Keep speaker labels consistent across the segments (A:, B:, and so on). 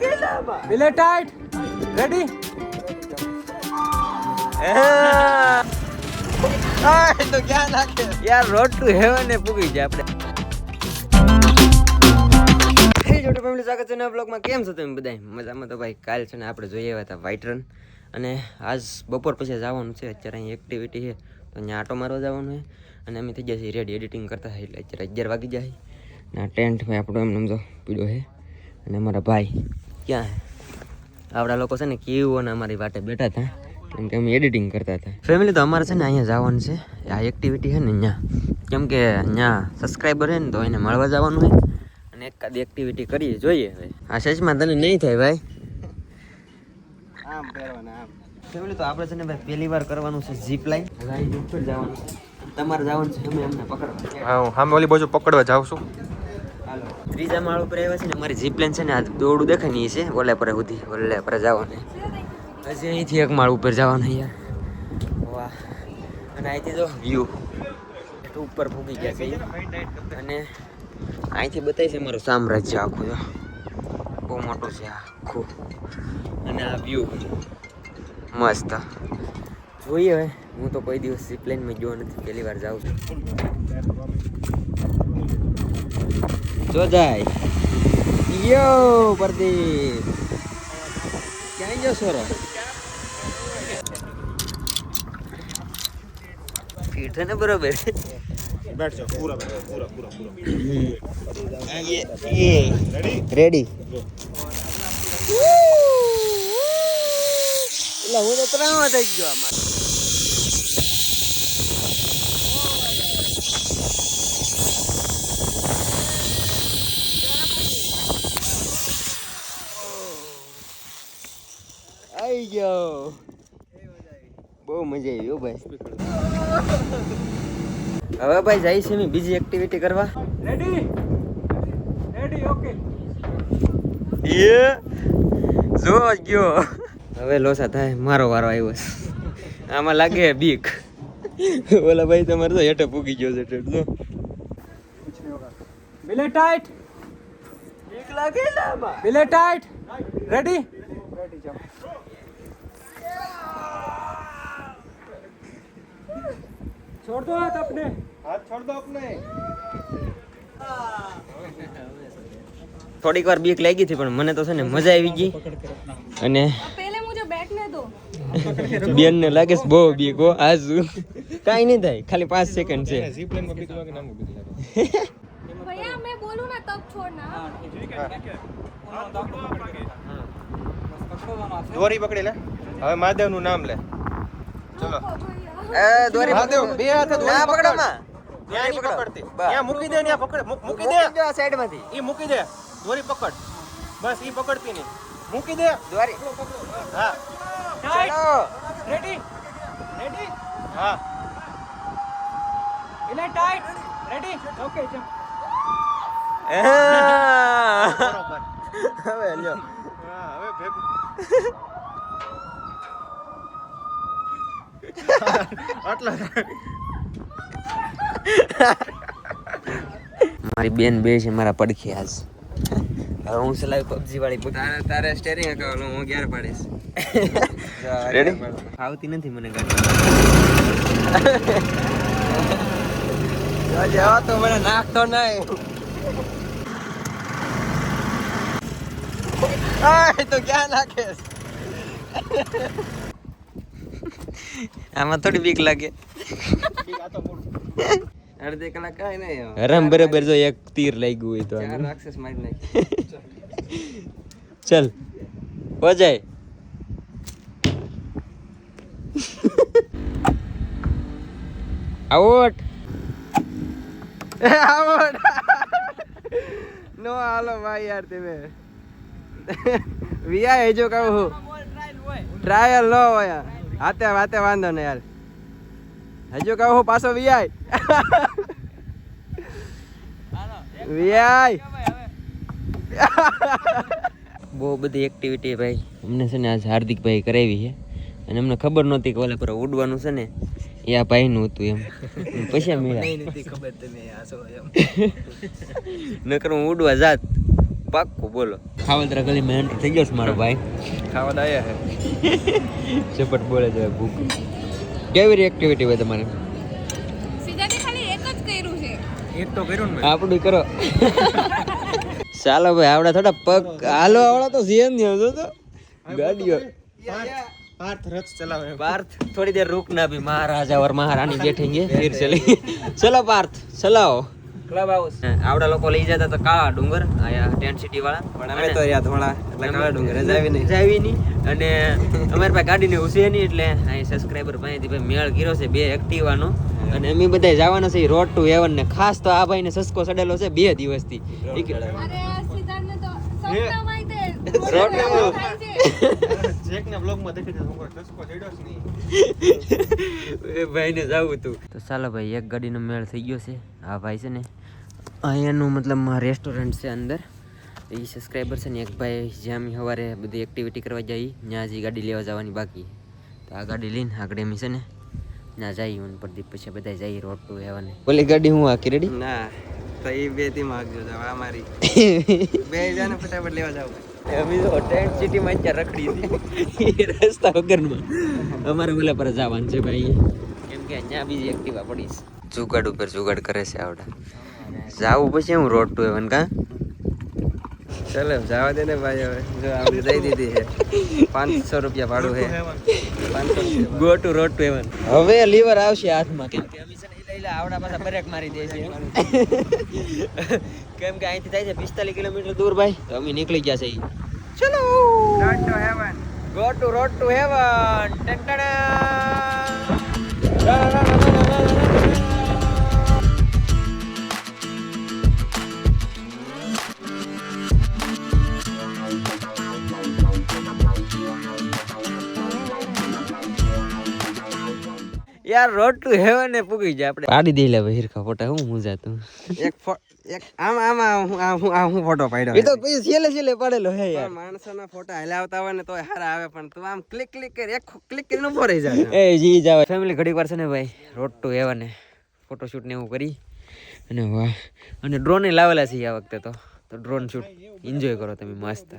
A: Belay tight. Ready?
B: તો ક્યાં નાખે
A: યાર રોડ ટુ હેવન ને પૂગી જાય આપણે. હે જોટો ફેમિલી, સ્વાગત છે નવા બ્લોગમાં. કેમ છો તમે બધા? મજામાં તો ભાઈ. કાલ છે ને આપણે જોઈએ આવ્યા હતા વ્હાઈટ રન, અને આજ બપોર પછી જવાનું છે. અત્યારે અહીં એક્ટિવિટી છે તો અહીંયા આટો મારવા જવાનું છે, અને અમે થઈ જશે રેડી એડિટિંગ કરતા હોય એટલે અત્યારે 11 વાગી જાય. ના ટેન્ટ ભાઈ આપણો એમ સમજો પીડો છે, અને અમારા ભાઈ ક્યાં છે? આવડા લોકો છે ને કેવું અને અમારી વાટે બેઠા હતા કેમ કે અમે એડિટિંગ કરતા હતા. ફેમિલી તો અમારે છે ને અહીંયા જવાનું છે, આ એક્ટિવિટી છે ને અહીંયા, કેમ કે અહીંયા સબસ્ક્રાઈબર છે ને તો એને મળવા જવાનું છે, અને એકાદી એક્ટિવિટી કરીએ જોઈએ. હવે આ સચમાં તને નહીં થાય ભાઈ,
B: આમ પહેરવાના આમ.
A: ફેમિલી તો આપણે છે ને ભાઈ પહેલી વાર કરવાનું છે ઝીપ લાઈન. અહીં ઉપર જવાનું છે, તમારે જવાનું છે અમે અમને પકડવા.
B: હા, હું સામે ઓલી બાજુ પકડવા જાઉં છું.
A: હાલો, ત્રીજા માળ ઉપર આવ્યા છે ને. મારી ઝીપ લાઈન છે ને આ દોડું દેખાય ને એ છે ઓલે પર સુધી, ઓલે પર જવાનું. હજી અહીંથી એક માળ ઉપર જવાનું યાર. વાહ, અને અહીંથી જો વ્યૂ ઉપર પૂગી ગયા છે, અને અહીંથી બતાવી છે મારું સામ્રાજ્ય આખું. જો બહુ મોટું છે આખું, અને આ વ્યૂ મસ્ત જોઈએ. હવે હું તો કોઈ દિવસ ઝીપલાઇનમાં ગયો નથી, પહેલી વાર જાઉં છું. જો જાય યો પ્રદીપ, ક્યાં ગયો સોરો? ફીટ છે ને બરોબર?
B: બેઠ જાઓ, પૂરા
A: રેડી. એટલે હું તો ત્રણ થઈ ગયો આમાં. આવી ગયો, બહુ મજા આવી હો ભાઈ. હવે ભાઈ જાય છે બીજી એક્ટિવિટી કરવા. Ready ready okay. જો ગયો. હવે લોસા થાય, મારો વારો આવ્યો છે. આમાં લાગે બીક. ઓલા ભાઈ તમારે તો હેઠે પૂગી ગયો છે. બિલે ટાઈટ. બીક લાગે ને આમાં. બિલે ટાઈટ. રેડી રેડી જાઓ. छोड़ दो हाथ अपने,
B: હાથ છોડ દો આપને.
A: થોડીક વાર બીક લાગી હતી પણ મને તો છે ને મજા આવી ગઈ. અને
C: पहले मुझे बैठने दो।
A: બેન ને લાગે છે બહુ બીક. હો આજ કાઈ નહીં થાય, ખાલી 5 સેકન્ડ છે.
B: ઝીપ લાઈનમાં બીક લાગે, નામ બીક લાગે.
C: भैया मैं बोलूँ ना तब छोड़ना।
B: દોરી પકડી લે. હવે મહાદેવ નું નામ લે. ચલો.
C: भैया
A: દોરી
B: મહાદેવ બે હાથે દોરી
A: ના પકડો
B: પકડ.
A: માં.
B: ત્યાં નહીં પકડતી. ત્યાં મૂકી દે, ત્યાં પકડ. મૂકી દે.
A: જો આ સાઈડ માંથી
B: ઈ મૂકી દે. દોરી પકડ. બસ ઈ પકડતી નહીં. મૂકી દે.
A: દોરી.
B: હા.
A: ચલો
B: રેડી રેડી. હા.
A: ઇલે ટાઈટ. રેડી ઓકે ચલ.
B: બરોબર.
A: હવે લ્યો.
B: હા, હવે ભેગું. આટલા
A: મારી બેન બે છે મારા પડખે આજ. હવે હું ચલાવી પબજી વાળી. તારે સ્ટેરિંગ હકાવવાનું, હું ક્યારે પાડીશ. રેડી? આવતી નથી મને ગાડી. જવા તો મને નાખતો નહીં. તો ક્યાં નાખે? આમાં થોડી બીક લાગે. અડધી કલાક કાંઈ નહીં. હરામ બરાબર જો એક તીર લાગ્યું હોય તો રાક્ષસ મારી નાખે. ચલ હો જાય. Out out. નો હાલો ભાઈ યાર તમે વિયા એ જો કહું ટ્રાયલ નો હોય હાથે વાતે વાંધો ને યાર. હજુ કહું પાછો વિયાય વિયાય. બહુ બધી એક્ટિવિટી ભાઈ અમને છે ને આજ હાર્દિકભાઈ કરાવી છે, અને અમને ખબર નહોતી કે ઓલા પર ઉડવાનું છે ને એ આ ભાઈનું હતું એમ. પછી ખબર તમે નકર હું ઉડવા જાત પાક્કું. બોલો ખાવતરા ગલીમાં એન્ટર થઈ ગયો છે મારો ભાઈ.
B: ખાવા દાયા હે.
A: ઝપટ બોલે છે ભૂખ. કેવી એક્ટિવિટી હોય તમારે?
C: સીધાથી ખાલી એક જ કર્યું છે.
B: એક તો કર્યું ને
A: આપણું કરો. ચાલો ભાઈ આવડા થોડા પગ હાલો આવડા તો સીએમ નહીં આવતો તો ગાડીઓ
B: પાર્થ રથ ચલાવે
A: पार्थ थोड़ी देर रुकना भी महाराजा और महारानी बैठेंगे फिर चलेंगे चलो पार्थ चलाओ
B: ક્લબ હાઉસ
A: આવડા લોકો લઈ જતા તો કાળા ડુંગર આયા ટેન્ટ સિટી વાળા
B: પણ અમે તો યાર થોડા એટલે કાળા ડુંગર
A: જાવી નહીં અને અમારી પાસે ગાડી ને ઉસે નહીં એટલે અહીં સબસ્ક્રાઇબર પાસેથી ભાઈ મેળ કર્યો છે 2 એક્ટિવાનો અને અમે બધા જવાના છે રોડ ટુ હેવન ને ખાસ તો આ ભાઈ ને સસ્કો ચડેલો છે 2 દિવસથી
C: અરે સિદ્ધાર્થને તો સપનામાં તે
A: રોડ ને
B: જેક ના બ્લોગ માં દેખી જતો ટસકો ચડ્યો જ નહીં
A: એ ભાઈ ને જાવું તું તો ચાલો ભાઈ એક ગાડીનો મેળ થઈ ગયો છે આ ભાઈ છે ને અહીંયાનું મતલબ રેસ્ટોરન્ટ છે અંદર એ સબસ્ક્રાઈબર છે ને એક ભાઈ જ્યાં અમે સવારે બધી એક્ટિવિટી કરવા જઈએ ત્યાં હજી ગાડી લેવા જવાની બાકી તો આ ગાડી લઈને આગળ એમ છે ને ત્યાં જઈએ હું પ્રદીપ પછી બધા જઈએ રોડ ટુ હેવન ઓલી ગાડી હું આખી રેડી
B: ના તો એ બે થી માગજો જાવ આ મારી બે જાને ફટાફટ લેવા જાવ
A: અમે તો ટેન્ટ સિટીમાં અત્યારે રખડી હતી રસ્તા વગરમાં અમારે ઓલા પર જવાનું છે ભાઈ કેમ કે અહીંયા બીજી એક્ટિવા પડી છે જુગાડ ઉપર જુગાડ કરે છે આવડા જાવું પછી હું રોડ ટુ હેવન કા
B: ચાલો જવા દે ને ભાઈ હવે જો આપણે દઈ દીધી છે 500 રૂપિયા ભાડું છે 500
A: go to road to heaven હવે લીવર આવશે હાથમાં કેમ કે અમે છે ને લઈ લે આવડા પાછા બ્રેક મારી દે છે કેમ કે અહીંથી થાય છે 45 કિલોમીટર દૂર ભાઈ તો અમે નીકળી ગયા છે ચલો
B: road to heaven
A: go to road to heaven યાર રોડ ટુ હેવન ને પૂગી જાય આપણે પાડી દઈ લે હિરખા ફોટા હું જાતું
B: એક આમ હું ફોટો પાડ્યો
A: એ તો પછી છેલ્લે પાડેલો હે યાર
B: માણસોના ફોટા હલાવતા હોય ને તોય હારા આવે પણ તું આમ ક્લિક કરી એક ક્લિક કરીને ઉભો રહી જાય
A: એ જી જાવ ફેમિલી ઘડીક વાર છે ને ભાઈ રોડ ટુ હેવન ફોટોશૂટ ને એવું કરી અને વાહ અને ડ્રોન એ લાવેલા છે આ વખતે તો ડ્રોન શૂટ એન્જોય કરો તમે મસ્ત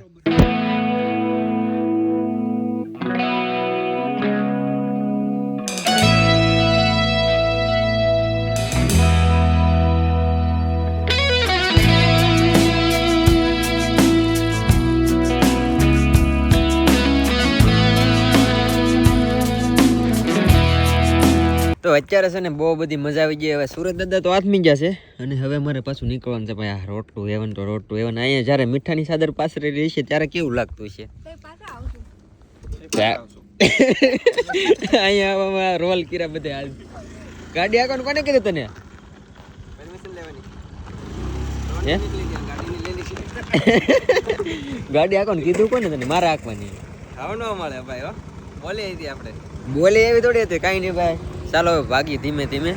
A: તો અત્યારે છે ને બહુ બધી મજા આવી ગઈ હવે સુરત દાદા તો આથમી ગયા છે અને હવે મારે પાછું નીકળવાનું છે ભાઈ આ રોડ ટુ હેવન તો રોડ ટુ હેવન અહીંયા જ્યારે મીઠાની સાદર પાસે રહી છે ત્યારે કેવું લાગતું છે
C: તો પાછા આવશું
A: અહીંયા રોલ કર્યા બધે હાલ ગાડી આકોને કોને કીધું તને
B: પરમિશન લેવાની
A: હે
B: ગાડીની લઈ લીધી
A: ગાડી આકોને કીધું કોને તને મારે આંકવાની
B: આવ ન મળે ભાઈ હો બોલે હતી આપણે
A: બોલે એવી થોડી હતી કાંઈ નહીં ભાઈ ચાલો હવે ભાગી ધીમે ધીમે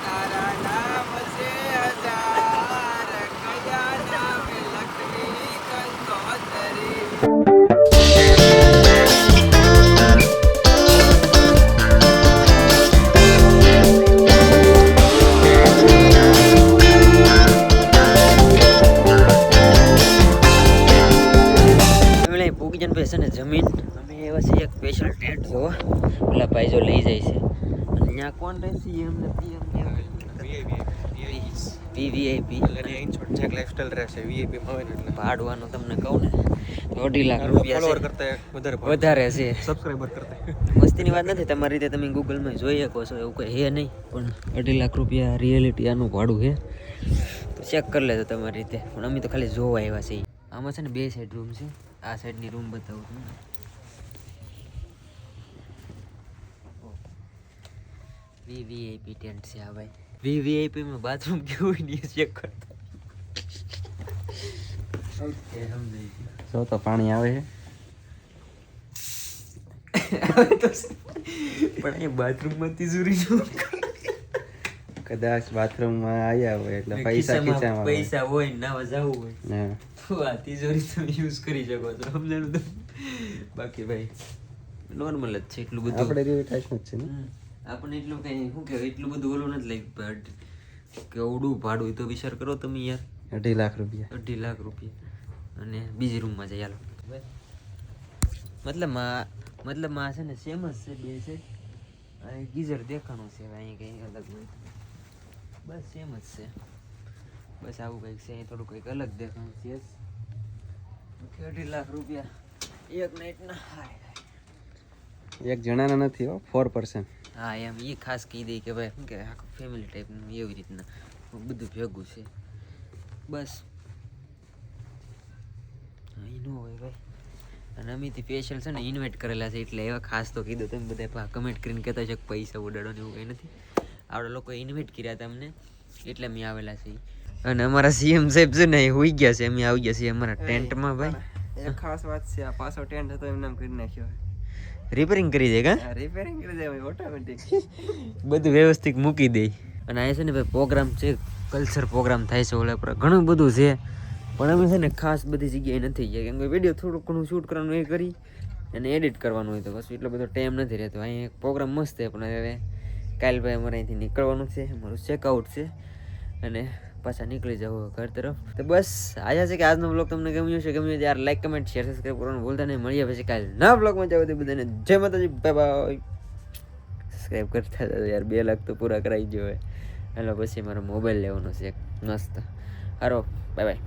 B: તારા નામ છે હજાર કયા નામે લખવી કંકોત્રી
A: પૂગીજન ભાઈ છે ને જમીન અમે એવા છે એક સ્પેશિયલ ટેન્ટ જો પેલા ભાઈ જો લઈ જાય છે અને ત્યાં કોણ રહેશે એમને વીવીઆઈપી
B: લાઈફસ્ટાઈલ રહેશે વીઆઈપી માં હોય ને એટલે
A: ભાડવાનું તમને કહું ને તો 2.5 લાખ રૂપિયા
B: ફોલોવર
A: છે
B: કરતા
A: વધારે છે
B: સબસ્ક્રાઇબર કરતા
A: મસ્તીની વાત નથી તમારી રીતે તમે ગૂગલમાં જોઈ શકો છો એવું કંઈ હે નહીં પણ 2.5 લાખ રૂપિયા રિયાલિટી આનું ભાડું છે તો ચેક કરી લેજો તમારી રીતે પણ અમે તો ખાલી જોવા આવ્યા છીએ આમાં છે ને 2 સાઈડ રૂમ છે આ સાઈડની રૂમ બતાવું છું વીવીઆઈપી ટેન્ટ છે આ ભાઈ વીવીઆઈપી માં બાથરૂમ કેવું હોય ને ચેક કરતો ઓકે સમજાઈ ગયું
B: જો તો પાણી આવે છે
A: પણ અહીં બાથરૂમમાં તિજોરી જો
B: કદાચ બાથરૂમમાં આવ્યા હોય એટલે પૈસા ખીચામાં
A: પૈસા હોય ને નાવા જવું હોય
B: હા
A: તો આ તિજોરી તમે યુઝ કરી શકો છો સમજાણું તો બાકી ભાઈ નોર્મલ જ છે એટલું બધું
B: આપણે જેવી ટાઈપનું જ છે ને
A: આપણને એટલું કઈ શું કહેવાય એટલું બધું ઓલું નથી લાગ્યું કે અવડું ભાડું તો વિચાર કરો તમે યાર
B: 2.5 લાખ રૂપિયા
A: 2.5 લાખ રૂપિયા અને બીજી રૂમમાં જઈએ હાલો. મતલબમાં છે ને સેમ જ છે બે છે. અહીં ગીઝર દેખાણું છે, અહીં કંઈ અલગ હોય બસ સેમ જ છે. બસ આવું કંઈક છે, અહીં થોડું કંઈક અલગ દેખાણું છે. 2.5 લાખ રૂપિયા એક નાઇટના.
B: એક જણાના નથી હો, 4%.
A: હા એમ એ ખાસ કહી દે કે ભાઈ શું કે આખું ફેમિલી ટાઈપનું એવી રીતના બધું ભેગું છે. બસ અહીં ન હોય ભાઈ. અને અમીથી સ્પેશિયલ છે ને ઇન્વાઇટ કરેલા છે એટલે એવા ખાસ તો કીધું. તમે બધા કમેન્ટ કરીને કહેતા છે કે પૈસા ઉડાડવાનું એવું કંઈ નથી. આપણા લોકોએ ઇન્વાઇટ કર્યા હતા અમને એટલે અમે આવેલા છીએ. અને અમારા સીએમ સાહેબ છે ને એ હોઈ ગયા છે, અમે આવી ગયા છીએ અમારા ટેન્ટમાં ભાઈ.
B: એક ખાસ વાત છે, આ પાછો ટેન્ટ હતો એમ નામ કરી નાખ્યો.
A: રિપેરિંગ કરી દે કા
B: રિપેરિંગ કરી દે ઓટોમેટિક.
A: બધું વ્યવસ્થિત મૂકી દે. અને આ છે ને ભાઈ પ્રોગ્રામ છે, કલ્ચર પ્રોગ્રામ થાય છે ઓલા પર ઘણું બધું છે. પણ અમે છે ને ખાસ બધી જગ્યાએ નથી ગયા કેમ કે વિડીયો થોડુંક ઘણું શૂટ કરવાનું એ કરી અને એડિટ કરવાનું હોય તો બસ એટલો બધો ટાઈમ નથી રહેતો. અહીંયા એક પ્રોગ્રામ મસ્ત છે પણ હવે કાલ ભાઈ અમારે અહીંથી નીકળવાનું છે, અમારું ચેકઆઉટ છે અને પાછા નીકળી જવું ઘર તરફ. તો બસ આશા છે કે આજનો બ્લોગ તમને ગમ્યો છે. ગમ્યું ત્યારે લાઈક કમેન્ટ શેર સબસ્ક્રાઈબ કરવાનું ભૂલતા નહીં. મળીએ પછી કાલે નવા બ્લોગમાં જાવ તો બધાને જય માતાજી, બાય બાય. સબસ્ક્રાઈબ કરતા હતા યાર, 2 લાખ તો પૂરા કરાવી ગયો હવે. હાલો પછી મારો મોબાઈલ લેવાનો છે એક મસ્ત. હારો બાય બાય.